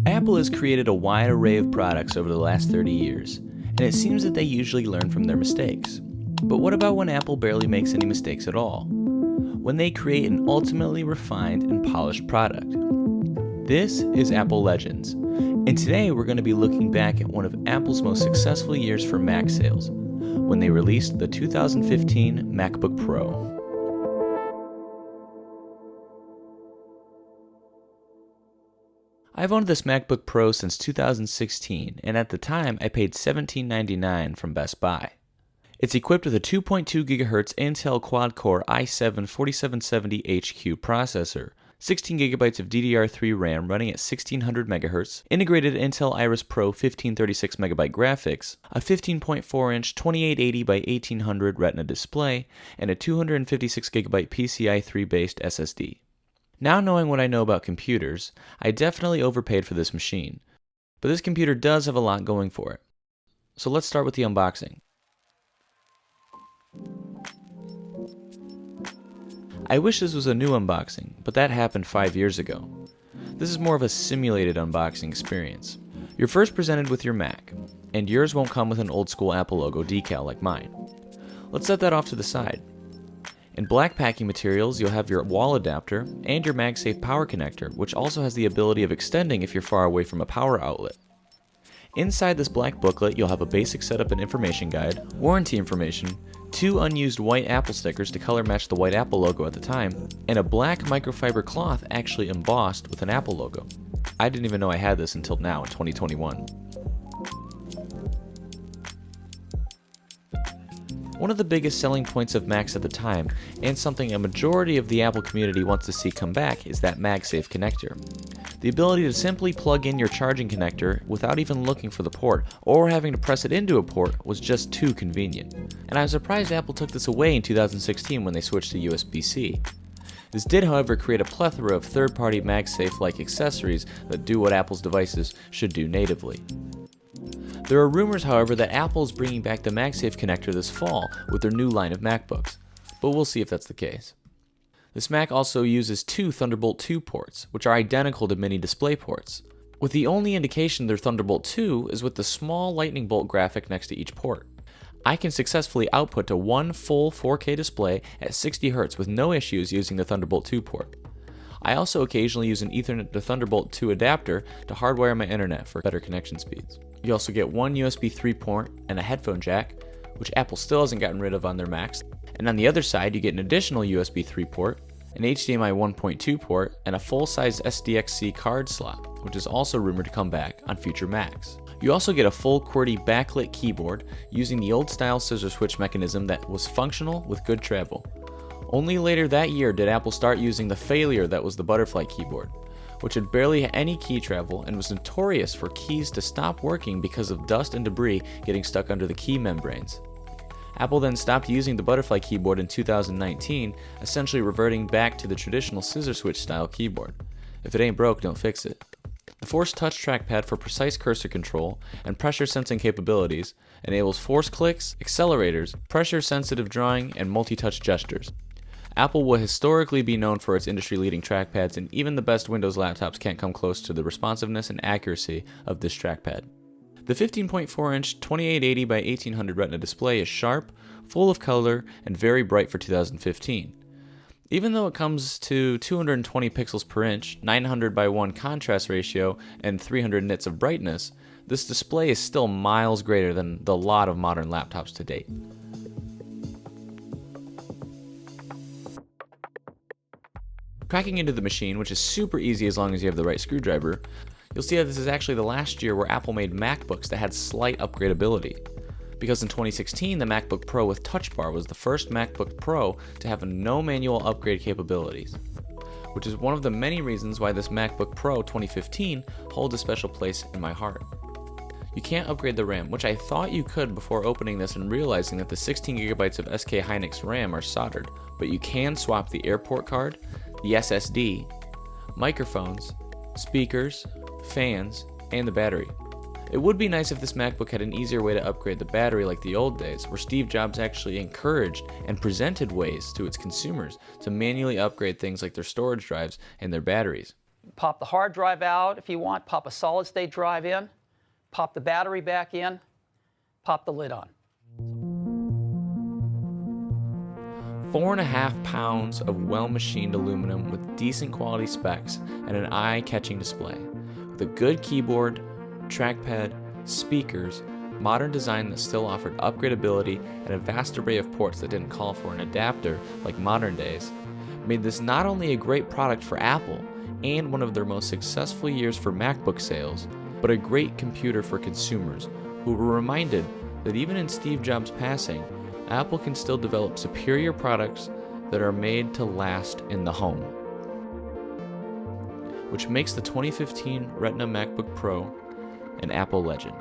Apple has created a wide array of products over the last 30 years, and it seems that they usually learn from their mistakes. But what about when Apple barely makes any mistakes at all? When they create an ultimately refined and polished product. This is Apple Legends, and today we're going to be looking back at one of Apple's most successful years for Mac sales, when they released the 2015 MacBook Pro. I've owned this MacBook Pro since 2016, and at the time I paid $17.99 from Best Buy. It's equipped with a 2.2 GHz Intel quad-core i7-4770HQ processor, 16 GB of DDR3 RAM running at 1600 MHz, integrated Intel Iris Pro 1536 MB graphics, a 15.4-inch 2880 by 1800 Retina display, and a 256 GB PCI 3-based SSD. Now knowing what I know about computers, I definitely overpaid for this machine. But this computer does have a lot going for it. So let's start with the unboxing. I wish this was a new unboxing, but that happened 5 years ago. This is more of a simulated unboxing experience. You're first presented with your Mac, and yours won't come with an old school Apple logo decal like mine. Let's set that off to the side. In black packing materials, you'll have your wall adapter and your MagSafe power connector, which also has the ability of extending if you're far away from a power outlet. Inside this black booklet, you'll have a basic setup and information guide, warranty information, 2 unused white Apple stickers to color match the white Apple logo at the time, and a black microfiber cloth actually embossed with an Apple logo. I didn't even know I had this until now in 2021. One of the biggest selling points of Macs at the time, and something a majority of the Apple community wants to see come back, is that MagSafe connector. The ability to simply plug in your charging connector without even looking for the port or having to press it into a port was just too convenient. And I was surprised Apple took this away in 2016 when they switched to USB-C. This did, however, create a plethora of third-party MagSafe-like accessories that do what Apple's devices should do natively. There are rumors, however, that Apple is bringing back the MagSafe connector this fall with their new line of MacBooks, but we'll see if that's the case. This Mac also uses 2 Thunderbolt 2 ports, which are identical to mini display ports, with the only indication they're Thunderbolt 2 is with the small lightning bolt graphic next to each port. I can successfully output to one full 4K display at 60 Hz with no issues using the Thunderbolt 2 port. I also occasionally use an Ethernet to Thunderbolt 2 adapter to hardwire my internet for better connection speeds. You also get one USB 3 port and a headphone jack, which Apple still hasn't gotten rid of on their Macs. And on the other side, you get an additional USB 3 port, an HDMI 1.2 port, and a full-size SDXC card slot, which is also rumored to come back on future Macs. You also get a full QWERTY backlit keyboard using the old-style scissor switch mechanism that was functional with good travel. Only later that year did Apple start using the failure that was the butterfly keyboard, which had barely any key travel and was notorious for keys to stop working because of dust and debris getting stuck under the key membranes. Apple then stopped using the butterfly keyboard in 2019, essentially reverting back to the traditional scissor switch style keyboard. If it ain't broke, don't fix it. The Force Touch trackpad for precise cursor control and pressure sensing capabilities enables force clicks, accelerators, pressure sensitive drawing, and multi-touch gestures. Apple will historically be known for its industry-leading trackpads, and even the best Windows laptops can't come close to the responsiveness and accuracy of this trackpad. The 15.4-inch 2880 by 1800 Retina display is sharp, full of color, and very bright for 2015. Even though it comes to 220 pixels per inch, 900 by 1 contrast ratio, and 300 nits of brightness, this display is still miles greater than the lot of modern laptops to date. Cracking into the machine, which is super easy as long as you have the right screwdriver, you'll see that this is actually the last year where Apple made MacBooks that had slight upgradability. Because in 2016, the MacBook Pro with Touch Bar was the first MacBook Pro to have no manual upgrade capabilities, which is one of the many reasons why this MacBook Pro 2015 holds a special place in my heart. You can't upgrade the RAM, which I thought you could before opening this and realizing that the 16 GB of SK Hynix RAM are soldered, but you can swap the airport card, the SSD, microphones, speakers, fans, and the battery. It would be nice if this MacBook had an easier way to upgrade the battery like the old days, where Steve Jobs actually encouraged and presented ways to its consumers to manually upgrade things like their storage drives and their batteries. Pop the hard drive out if you want, pop a solid state drive in, pop the battery back in, pop the lid on. 4.5 pounds of well-machined aluminum with decent quality specs and an eye-catching display. With a good keyboard, trackpad, speakers, modern design that still offered upgradability, and a vast array of ports that didn't call for an adapter like modern days, made this not only a great product for Apple and one of their most successful years for MacBook sales, but a great computer for consumers who were reminded that even in Steve Jobs' passing, Apple can still develop superior products that are made to last in the home. Which makes the 2015 Retina MacBook Pro an Apple legend.